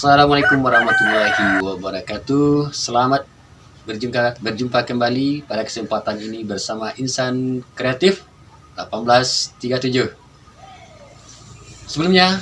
Assalamualaikum warahmatullahi wabarakatuh. Selamat berjumpa kembali pada kesempatan ini bersama Insan Kreatif 1837. Sebelumnya,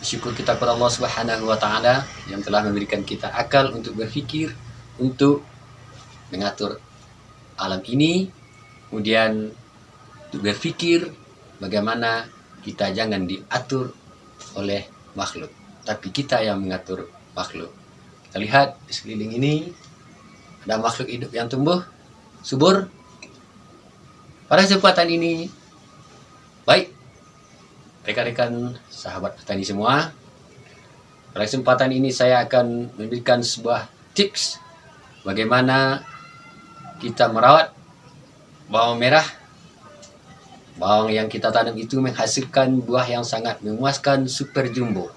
syukur kita kepada Allah Subhanahu wa taala yang telah memberikan kita akal untuk berpikir, untuk mengatur alam ini, kemudian untuk berpikir bagaimana kita jangan diatur oleh makhluk, tapi kita yang mengatur makhluk. Kita lihat di sekeliling ini ada makhluk hidup yang tumbuh subur. Pada kesempatan ini, baik rekan-rekan sahabat petani semua, pada kesempatan ini saya akan memberikan sebuah tips bagaimana kita merawat bawang merah. Bawang yang kita tanam itu menghasilkan buah yang sangat memuaskan, super jumbo.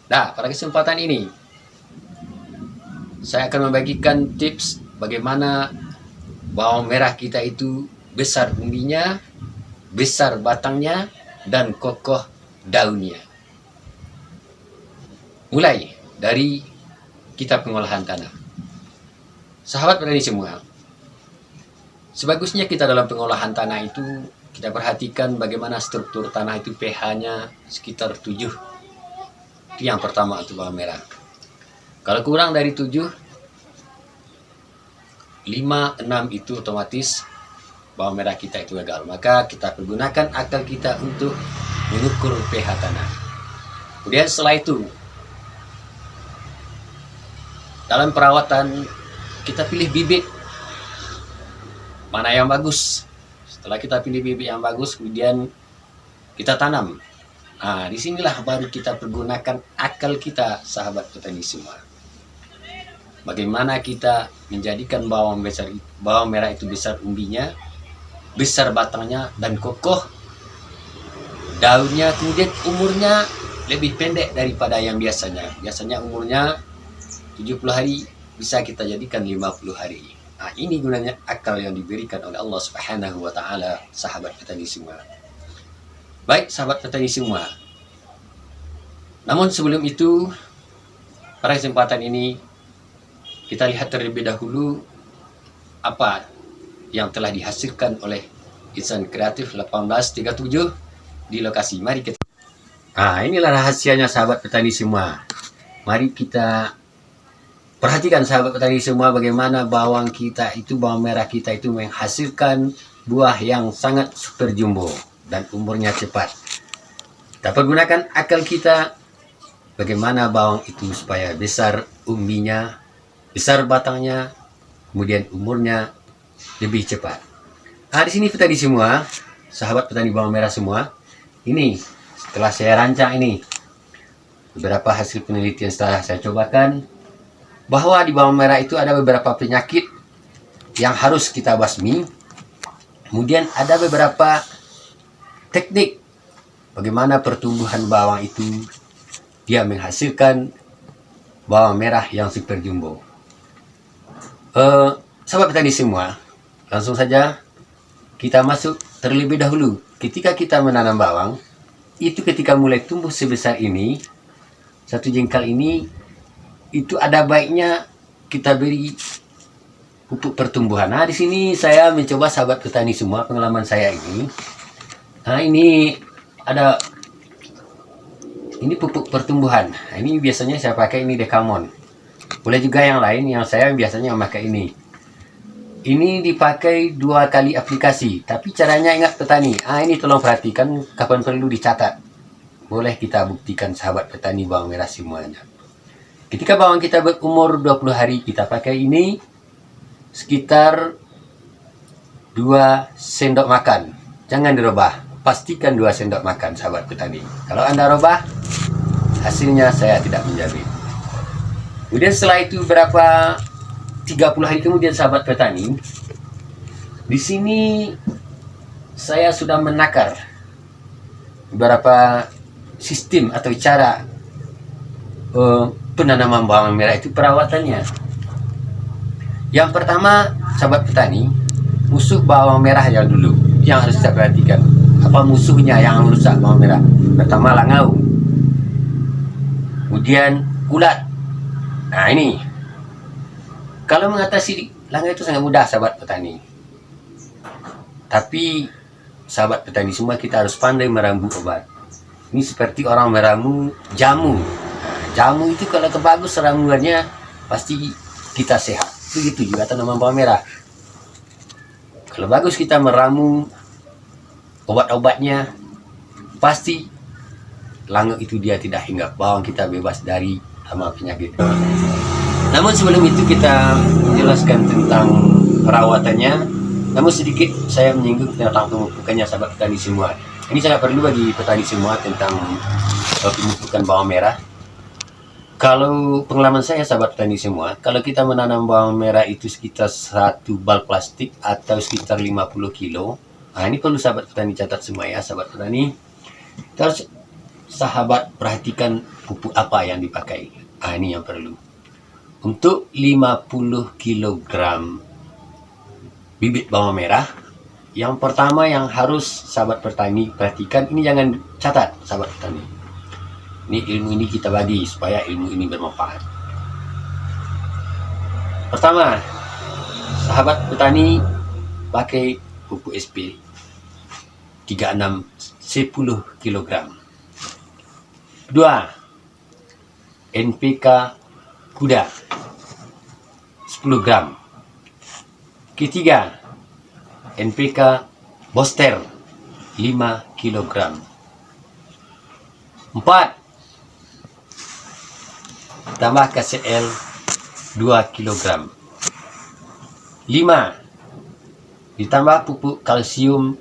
Nah, pada kesempatan ini saya akan membagikan tips bagaimana bawang merah kita itu besar umbinya, besar batangnya, dan kokoh daunnya. Mulai dari kita pengolahan tanah. Sahabat petani semua, sebagusnya kita dalam pengolahan tanah itu kita perhatikan bagaimana struktur tanah itu pH-nya sekitar 7. Itu yang pertama untuk bawang merah. Kalau kurang dari 7, 5, 6 itu otomatis bawang merah kita itu gagal. Maka kita pergunakan akal kita untuk mengukur pH tanah. Kemudian setelah itu, dalam perawatan kita pilih bibit mana yang bagus. Setelah kita pilih bibit yang bagus, kemudian kita tanam. Nah, disinilah baru kita pergunakan akal kita, sahabat petani semua. Bagaimana kita menjadikan bawang merah itu besar umbinya, besar batangnya, dan kokoh daunnya. Kemudian umurnya lebih pendek daripada yang biasanya. Biasanya umurnya 70 hari, bisa kita jadikan 50 hari. Nah, ini gunanya akal yang diberikan oleh Allah Subhanahu wa taala, sahabat petani semua. Baik, sahabat petani semua. Namun sebelum itu, pada kesempatan ini kita lihat terlebih dahulu apa yang telah dihasilkan oleh Insan Kreatif 1837 di lokasi. Mari kita. Nah, inilah rahasianya sahabat petani semua. Mari kita perhatikan sahabat petani semua bagaimana bawang merah kita itu menghasilkan buah yang sangat super jumbo dan umurnya cepat. Kita pergunakan akal kita bagaimana bawang itu supaya besar umbinya, besar batangnya, kemudian umurnya lebih cepat. Nah, di sini petani semua, sahabat petani bawang merah semua, ini setelah saya rancang ini beberapa hasil penelitian setelah saya cobakan, bahwa di bawang merah itu ada beberapa penyakit yang harus kita basmi. Kemudian ada beberapa teknik bagaimana pertumbuhan bawang itu dia menghasilkan bawang merah yang super jumbo. Sahabat petani semua, langsung saja kita masuk terlebih dahulu. Ketika kita menanam bawang, itu ketika mulai tumbuh sebesar ini, satu jengkal ini, itu ada baiknya kita beri pupuk pertumbuhan. Nah, di sini saya mencoba sahabat petani semua, pengalaman saya ini. Nah, ini ada pupuk pertumbuhan. Nah, ini biasanya saya pakai ini Dekamon. Boleh juga yang lain, yang saya biasanya memakai ini. Ini dipakai 2 kali aplikasi, tapi caranya ingat petani. Ini tolong perhatikan, kapan perlu dicatat. Boleh kita buktikan sahabat petani bawang merah semuanya. Ketika bawang kita berumur 20 hari, kita pakai ini sekitar 2 sendok makan. Jangan dirubah, pastikan 2 sendok makan sahabat petani. Kalau Anda rubah, hasilnya saya tidak menjamin. Kemudian setelah itu berapa 30 hari kemudian sahabat petani, di sini saya sudah menakar beberapa sistem atau cara penanaman bawang merah itu perawatannya. Yang pertama, sahabat petani, musuh bawang merah yang dulu yang harus kita perhatikan. Apa musuhnya yang merusak bawang merah? Pertama, langaung. Kemudian ulat. Nah ini, kalau mengatasi langau itu sangat mudah sahabat petani. Tapi sahabat petani semua, kita harus pandai meramu obat. Ini seperti orang meramu jamu. Nah, jamu itu kalau kebagus ramuannya pasti kita sehat. Begitu juga tanaman bawang merah. Kalau bagus kita meramu obat-obatnya, pasti langau itu dia tidak hinggap, bawang kita bebas dari hama penyakit. Namun sebelum itu kita menjelaskan tentang perawatannya. Namun sedikit saya menyinggung tentang pemupukannya sahabat petani semua. Ini sangat perlu bagi petani semua tentang pemupukan bawang merah. Kalau pengalaman saya sahabat petani semua, kalau kita menanam bawang merah itu sekitar 1 bal plastik atau sekitar 50 kilo. Nah ini perlu sahabat petani catat semua ya sahabat petani. Terus sahabat perhatikan pupuk apa yang dipakai. Nah ini yang perlu. Untuk 50 kg bibit bawang merah, yang pertama yang harus sahabat petani perhatikan, ini jangan catat sahabat petani. Ini ilmu ini kita bagi supaya ilmu ini bermanfaat. Pertama, sahabat petani pakai pupuk SP 36 10 kg. Kedua, NPK kuda 10 gram. Ketiga, NPK Boster 5 kg. 4, tambah KCL 2 kg. 5, ditambah pupuk kalsium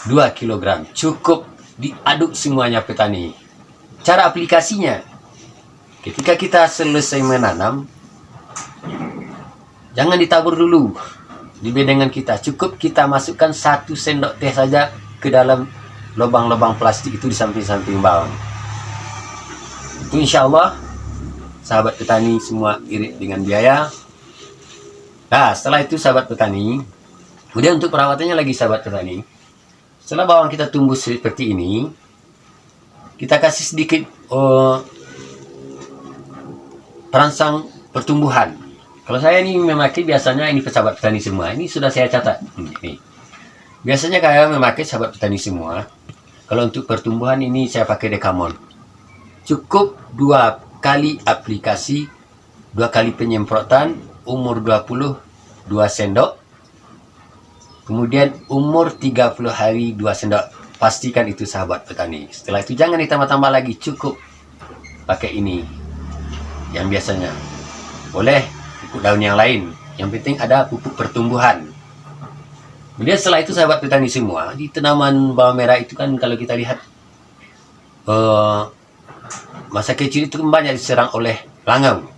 2 kg. Cukup diaduk semuanya petani. Cara aplikasinya, ketika kita selesai menanam, jangan ditabur dulu di bedengan kita. Cukup kita masukkan 1 sendok teh saja ke dalam lubang-lubang plastik itu di samping-samping bawang. Itu insya Allah sahabat petani semua irit dengan biaya. Nah setelah itu sahabat petani, kemudian untuk perawatannya lagi sahabat petani, setelah bawang kita tumbuh seperti ini, kita kasih sedikit perangsang pertumbuhan. Kalau saya ini memakai biasanya, ini sahabat petani semua, ini sudah saya catat. Ini. Biasanya saya memakai sahabat petani semua, kalau untuk pertumbuhan ini saya pakai Dekamon. Cukup 2 kali aplikasi, 2 kali penyemprotan, umur 20 2 sendok. Kemudian umur 30 hari 2 sendok. Pastikan itu sahabat petani. Setelah itu jangan ditambah-tambah lagi, cukup pakai ini. Yang biasanya. Boleh pupuk daun yang lain. Yang penting ada pupuk pertumbuhan. Kemudian setelah itu sahabat petani semua, di tanaman bawang merah itu kan kalau kita lihat masa kecil itu banyak diserang oleh langau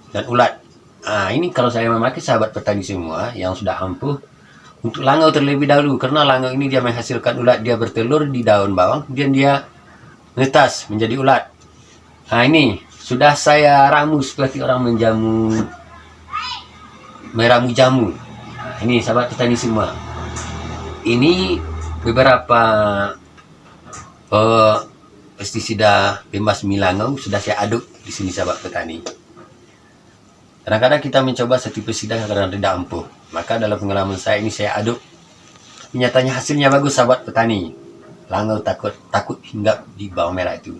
dan ulat. Nah, ini kalau saya memakai sahabat petani semua yang sudah ampuh, untuk langau terlebih dahulu, karena langau ini dia menghasilkan ulat, dia bertelur di daun bawang, kemudian dia menetas menjadi ulat. Nah ini sudah saya ramu seperti orang meramu jamu. Nah, ini sahabat petani semua. Ini beberapa pestisida bebas milangau sudah saya aduk di sini sahabat petani. Kadang-kadang kita mencoba satu pestisida kadang tidak ampuh. Maka dalam pengalaman saya ini saya aduk. Nyatanya hasilnya bagus sahabat petani. Langau takut hinggap di bawang merah itu.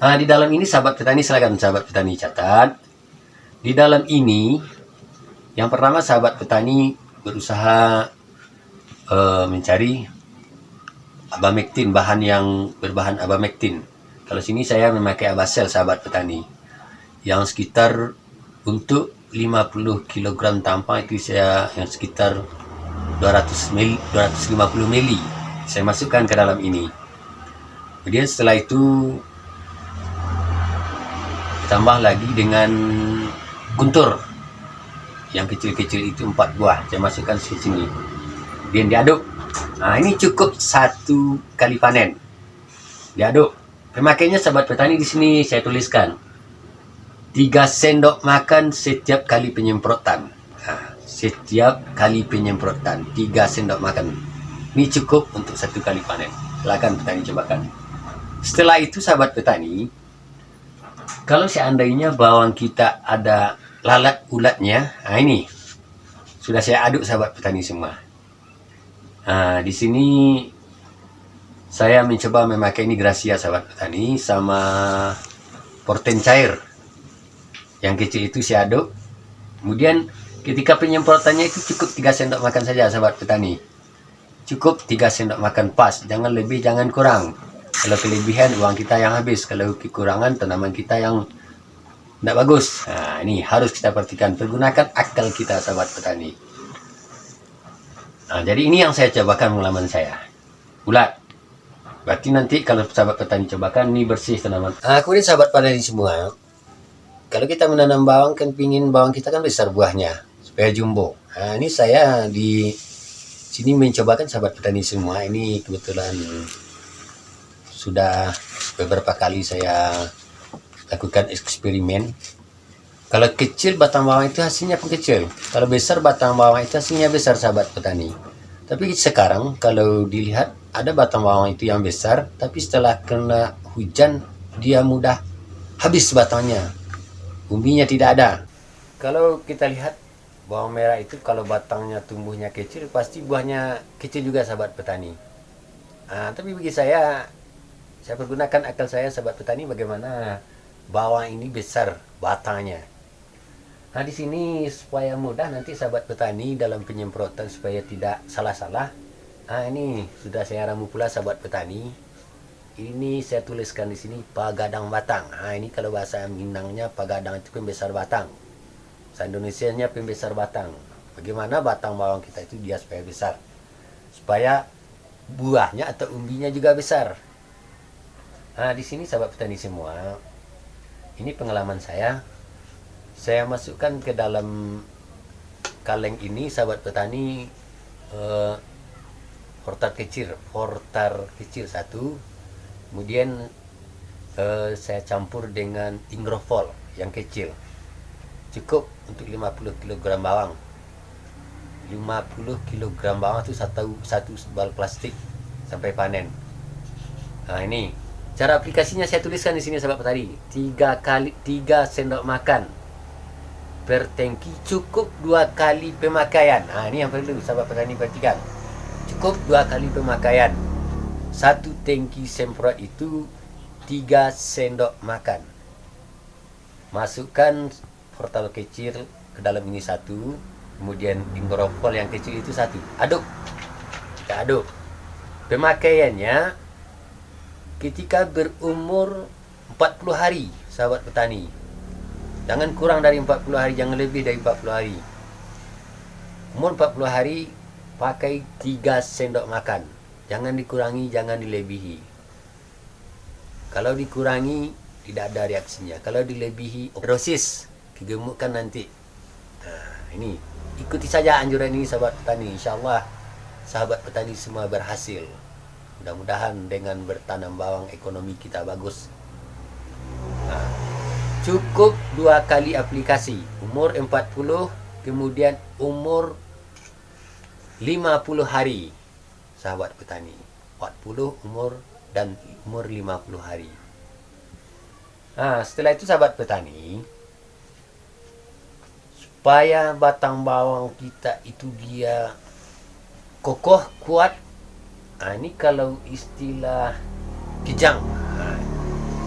Nah, di dalam ini sahabat petani, silakan sahabat petani catat. Di dalam ini, yang pertama sahabat petani berusaha mencari abamectin, bahan yang berbahan abamectin. Kalau sini saya memakai Abasel sahabat petani. Yang sekitar untuk 50 kg tampang itu saya yang sekitar 250 ml. Saya masukkan ke dalam ini. Kemudian setelah itu ditambah lagi dengan guntur. Yang kecil-kecil itu 4 buah. Saya masukkan di sini. Kemudian diaduk. Nah, ini cukup 1 kali panen. Diaduk. Pemakainya sahabat petani di sini saya tuliskan 3 sendok makan setiap kali penyemprotan. Nah, setiap kali penyemprotan 3 sendok makan. Ini cukup untuk 1 kali panen. Silakan petani cobakan. Setelah itu sahabat petani, Kalau seandainya bawang kita ada lalat ulatnya, nah ini sudah saya aduk sahabat petani semua. Nah, di sini saya mencoba memakai ini Gracia sahabat petani sama porten cair. Yang kecil itu saya aduk. Kemudian ketika penyemprotannya itu cukup 3 sendok makan saja sahabat petani. Cukup 3 sendok makan pas, jangan lebih jangan kurang. Kalau kelebihan uang kita yang habis, kalau kekurangan tanaman kita yang tidak bagus. Nah, ini harus kita perhatikan, pergunakan akal kita sahabat petani. Nah, jadi ini yang saya cobakan pengalaman saya. Ulat. Berarti nanti kalau sahabat petani cobakan, ini bersih tanaman. Kemudian sahabat petani semua, kalau kita menanam bawang kan pingin bawang kita kan besar buahnya supaya jumbo. Nah, ini saya di sini mencobakan sahabat petani semua. Ini kebetulan sudah beberapa kali saya lakukan eksperimen. Kalau kecil batang bawang itu hasilnya pun kecil. Kalau besar batang bawang itu hasilnya besar sahabat petani. Tapi sekarang kalau dilihat ada batang bawang itu yang besar, tapi setelah kena hujan dia mudah habis batangnya. Umbinya tidak ada. Kalau kita lihat bawang merah itu kalau batangnya tumbuhnya kecil pasti buahnya kecil juga sahabat petani. Tapi bagi saya pergunakan akal saya sahabat petani bagaimana bawang ini besar batangnya. Nah, di sini supaya mudah nanti sahabat petani dalam penyemprotan supaya tidak salah-salah. Ini sudah saya ramu pula sahabat petani. Ini saya tuliskan di sini pagadang batang. Ini kalau bahasa Minangnya pagadang itu pembesar batang. Bahasa Indonesianya pembesar batang. Bagaimana batang bawang kita itu dia supaya besar. Supaya buahnya atau umbinya juga besar. Di sini sahabat petani semua, ini pengalaman saya. Saya masukkan ke dalam kaleng ini sahabat petani hortar kecil satu. Kemudian saya campur dengan ingrofol yang kecil. Cukup untuk 50 kg bawang. 50 kg bawang itu satu bal plastik sampai panen. Nah, ini cara aplikasinya saya tuliskan di sini sahabat petani. 3 sendok makan per tangki, cukup 2 kali pemakaian. Ini yang perlu sahabat petani perhatikan. Cukup 2 kali pemakaian. 1 tangki semprot itu 3 sendok makan. Masukkan portal kecil ke dalam ini satu, kemudian ingrofol yang kecil itu satu. Aduk. Kita aduk. Pemakaiannya ketika berumur 40 hari sahabat petani. Jangan kurang dari 40 hari, jangan lebih dari 40 hari. Umur 40 hari pakai 3 sendok makan. Jangan dikurangi, jangan dilebihi. Kalau dikurangi tidak ada reaksinya. Kalau dilebihi dosis, kegemukan nanti. Ini ikuti saja anjuran ini sahabat petani. Insyaallah sahabat petani semua berhasil. Mudah-mudahan dengan bertanam bawang ekonomi kita bagus. Cukup 2 kali aplikasi. Umur 40, kemudian umur 50 hari. Sahabat petani. 40 umur dan umur 50 hari. Setelah itu sahabat petani, supaya batang bawang kita itu dia kokoh, kuat. Ini kalau istilah kijang.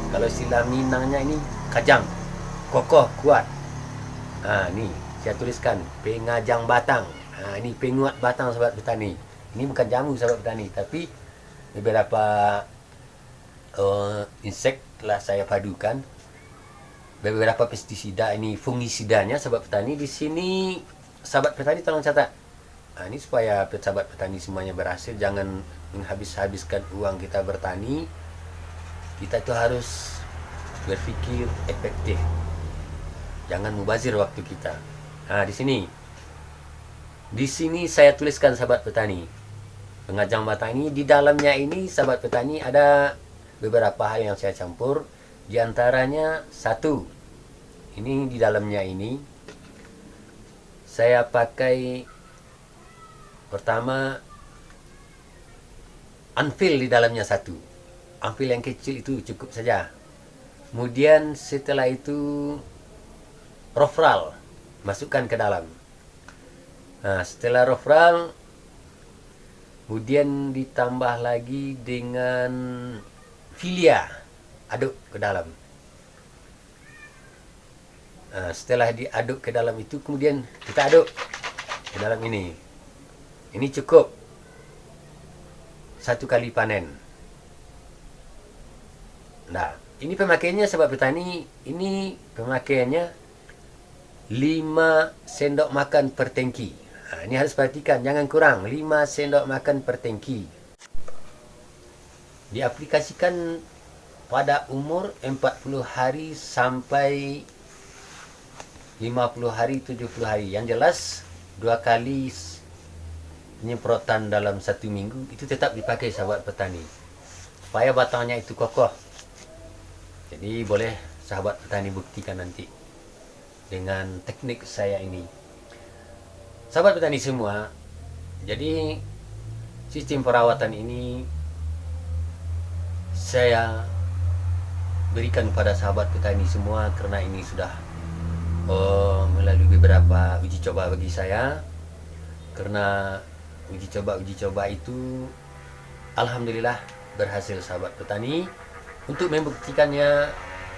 Kalau istilah Minangnya ini kajang, kokoh, kuat. Ini saya tuliskan pengajang batang. Ini penguat batang sahabat petani. Ini bukan jamu sahabat petani, tapi beberapa insek telah saya padukan. Beberapa pestisida, ini fungisidanya sahabat petani. Di sini sahabat petani tolong catat. Ini supaya sahabat petani semuanya berhasil, jangan menghabiskan uang kita bertani. Kita itu harus berpikir efektif. Jangan mubazir waktu kita. Di sini saya tuliskan sahabat petani. Pengajang batang ini di dalamnya ini sahabat petani ada beberapa hal yang saya campur. Di antaranya satu, ini di dalamnya ini saya pakai pertama anfil di dalamnya satu. Anfil yang kecil itu cukup saja. Kemudian setelah itu rofral masukkan ke dalam. Nah, setelah rofral kemudian ditambah lagi dengan filia, aduk ke dalam. Nah, setelah diaduk ke dalam itu kemudian kita aduk ke dalam ini. Ini cukup 1 kali panen. Nah, ini pemakaiannya sahabat petani, ini pemakaiannya 5 sendok makan per tangki. Nah, ini harus perhatikan, jangan kurang, 5 sendok makan per tangki. Diaplikasikan pada umur 40 hari sampai 50 hari, 70 hari. Yang jelas 2 kali penyemprotan dalam 1 minggu itu tetap dipakai sahabat petani supaya batangnya itu kokoh. Jadi boleh sahabat petani buktikan nanti dengan teknik saya ini. Sahabat petani semua, jadi sistem perawatan ini saya berikan kepada sahabat petani semua karena ini sudah melalui beberapa uji coba bagi saya. Karena uji coba itu alhamdulillah berhasil sahabat petani. Untuk membuktikannya,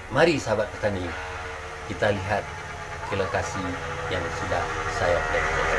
mari sahabat petani kita lihat ke lokasi yang sudah saya prediksi.